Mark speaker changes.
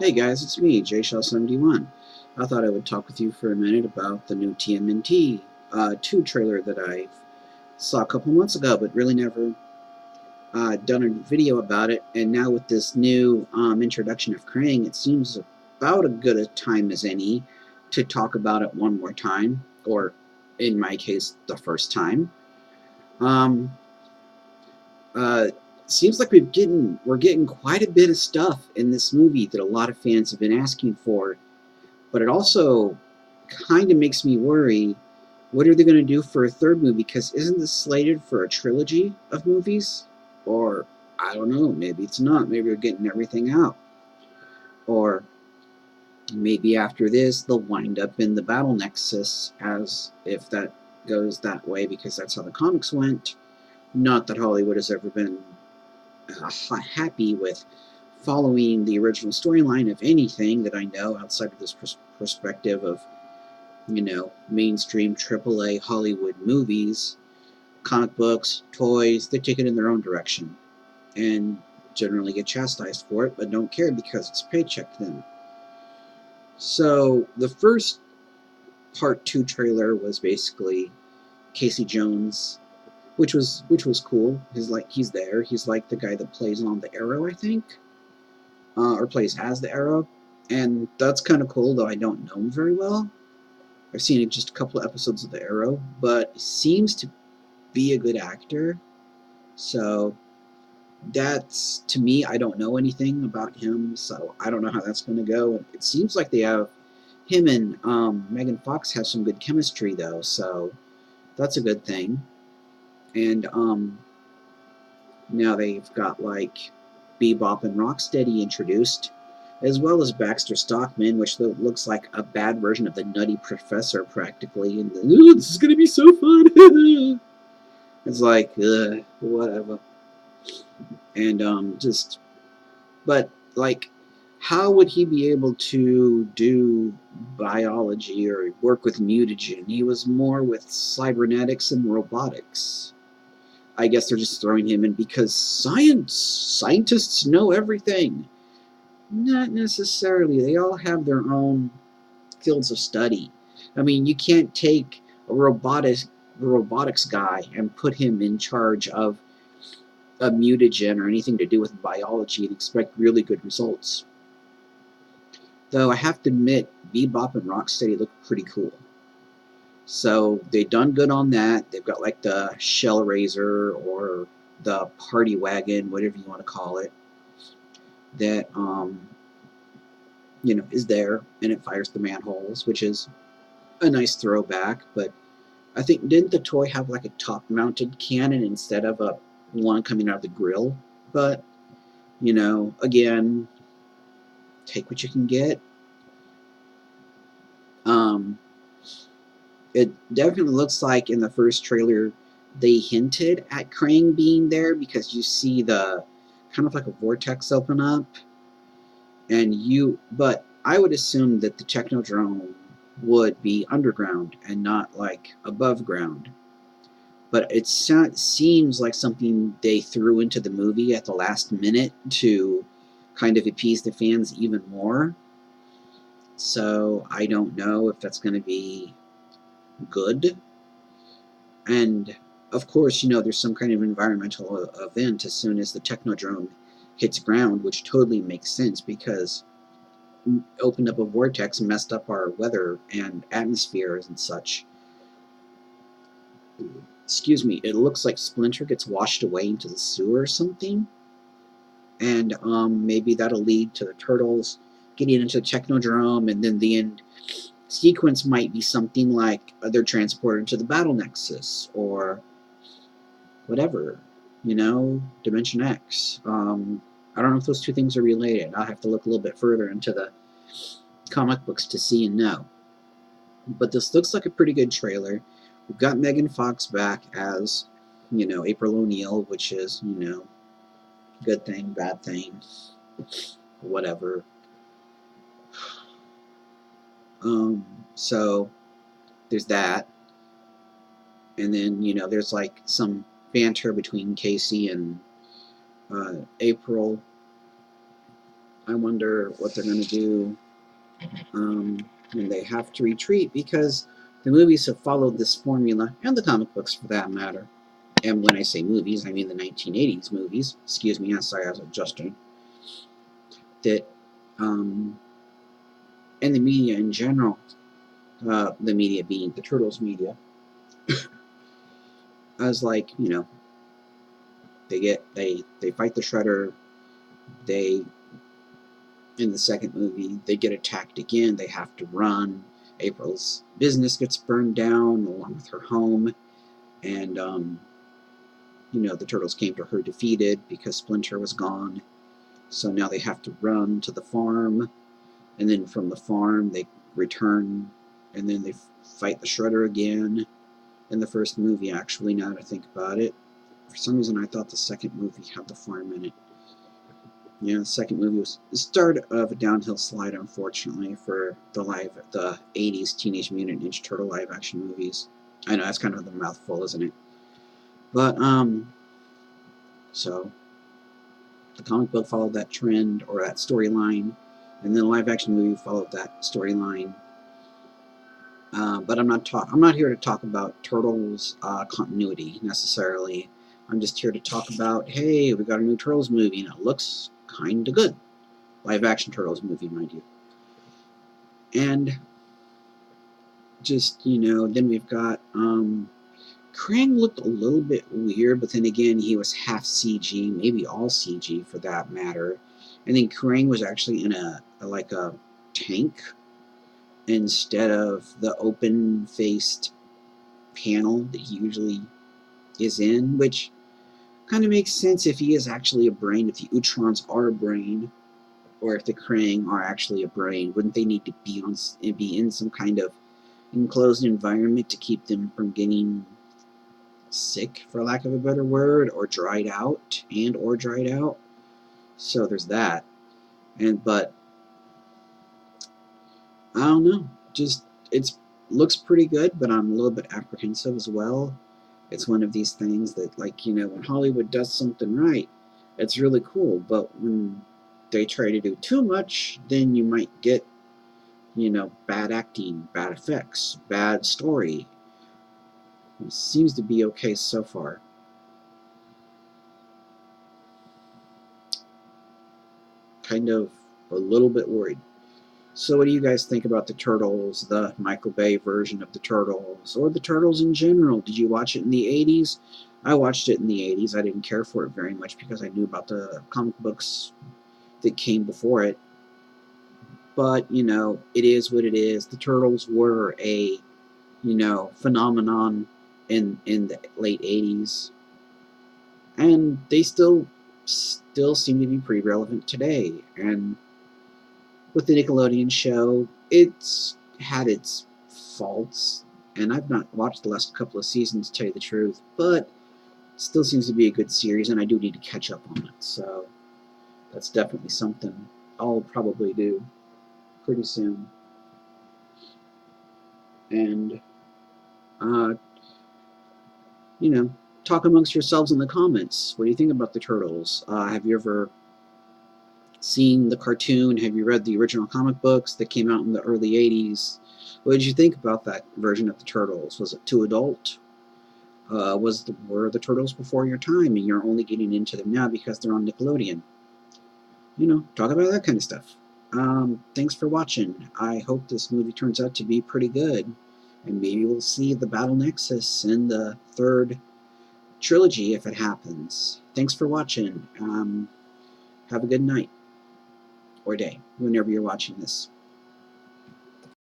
Speaker 1: Hey guys, it's me, JShell71. I thought I would talk with you for a minute about the new TMNT 2 trailer that I saw a couple months ago, but really never done a video about it. And now with this new introduction of Krang, it seems about as good a time as any to talk about it one more time, or in my case, the first time. Um, uh, Seems like we're getting quite a bit of stuff in this movie that a lot of fans have been asking for, but it also kind of makes me worry, what are they going to do for a third movie? Because isn't this slated for a trilogy of movies? Or, I don't know, maybe it's not. Maybe they're getting everything out. Or maybe after this, they'll wind up in the Battle Nexus, as if that goes that way, because that's how the comics went. Not that Hollywood has ever been happy with following the original storyline of anything that I know outside of this perspective of mainstream AAA Hollywood movies. Comic books, toys, they take it in their own direction and generally get chastised for it, but don't care because it's a paycheck to them. So the first part 2 trailer was basically Casey Jones, which was cool. He's there. He's like the guy that plays on the Arrow, I think, or plays as the Arrow, and that's kind of cool. Though I don't know him very well. I've seen just a couple of episodes of the Arrow, but he seems to be a good actor. So that's, to me, I don't know anything about him, so I don't know how that's going to go. It seems like they have him and Megan Fox have some good chemistry though, so that's a good thing. And now they've got like Bebop and Rocksteady introduced, as well as Baxter Stockman, which looks like a bad version of the Nutty Professor practically. And this is gonna be so fun. It's like whatever. And but like, how would he be able to do biology or work with mutagen? He was more with cybernetics and robotics. I guess they're just throwing him in because scientists know everything. Not necessarily. They all have their own fields of study. I mean, you can't take a robotics guy and put him in charge of a mutagen or anything to do with biology and expect really good results. Though I have to admit, Bebop and Rocksteady look pretty cool. So they done good on that. They've got like the Shell Razor or the Party Wagon, whatever you want to call it, that is there and it fires the manholes, which is a nice throwback. But I think, didn't the toy have like a top-mounted cannon instead of a one coming out of the grill? But again, take what you can get. Um, it definitely looks like in the first trailer they hinted at Krang being there because you see the kind of like a vortex open up, but I would assume that the Technodrome would be underground and not like above ground. But it seems like something they threw into the movie at the last minute to kind of appease the fans even more. So I don't know if that's going to be good. And of course, there's some kind of environmental event as soon as the Technodrome hits ground, which totally makes sense because opened up a vortex and messed up our weather and atmospheres and such. Excuse me, it looks like Splinter gets washed away into the sewer or something. And maybe that'll lead to the turtles getting into the Technodrome, and then the end sequence might be something like they're transported to the Battle Nexus or whatever, Dimension X. I don't know if those two things are related. I'll have to look a little bit further into the comic books to see and know. But this looks like a pretty good trailer. We've got Megan Fox back as, April O'Neil, which is, good thing, bad thing, whatever. So there's that. And then, there's like some banter between Casey and April. I wonder what they're going to do when they have to retreat, because the movies have followed this formula, and the comic books for that matter. And when I say movies, I mean the 1980s movies. Excuse me, sorry, I was adjusting. That, and the media in general, the media being the Turtles media, I was like, they fight the Shredder. They, in the second movie, they get attacked again. They have to run. April's business gets burned down along with her home, and the Turtles came to her defeated because Splinter was gone. So now they have to run to the farm, and then from the farm they return, and then they fight the Shredder again. In the first movie, actually, now that I think about it, for some reason I thought the second movie had the farm in it. Yeah, the second movie was the start of a downhill slide, unfortunately, for the 80s Teenage Mutant Ninja Turtle live action movies. I know that's kind of a mouthful, isn't it? But so the comic book followed that trend or that storyline, and then the live action movie followed that storyline. But I'm not here to talk about Turtles continuity necessarily. I'm just here to talk about, hey, we got a new Turtles movie and it looks kind of good. Live action Turtles movie, mind you. And just, then we've got Krang looked a little bit weird, but then again, he was half CG, maybe all CG for that matter. And then Krang was actually in a tank instead of the open-faced panel that he usually is in, which kind of makes sense if he is actually a brain, if the Utrons are a brain, or if the Krang are actually a brain. Wouldn't they need to be in some kind of enclosed environment to keep them from getting sick, for lack of a better word, or dried out? So there's that. But I don't know. Just it looks pretty good, but I'm a little bit apprehensive as well. It's one of these things that, when Hollywood does something right, it's really cool. But when they try to do too much, then you might get, bad acting, bad effects, bad story. It seems to be okay so far. Kind of a little bit worried. So what do you guys think about the Turtles, the Michael Bay version of the Turtles, or the Turtles in general? Did you watch it in the 80s? I watched it in the 80s. I didn't care for it very much because I knew about the comic books that came before it. But, it is what it is. The Turtles were a, phenomenon in the late 80s. And they still seem to be pretty relevant today. And with the Nickelodeon show, it's had its faults, and I've not watched the last couple of seasons, to tell you the truth, but still seems to be a good series, and I do need to catch up on it, so that's definitely something I'll probably do pretty soon. And, uh, talk amongst yourselves in the comments. What do you think about the Turtles? Have you ever seen the cartoon? Have you read the original comic books that came out in the early 80s? What did you think about that version of the Turtles? Was it too adult? Were the Turtles before your time and you're only getting into them now because they're on Nickelodeon? Talk about that kind of stuff. Thanks for watching. I hope this movie turns out to be pretty good, and maybe we'll see the Battle Nexus in the third trilogy if it happens. Thanks for watching. Have a good night or day whenever you're watching this.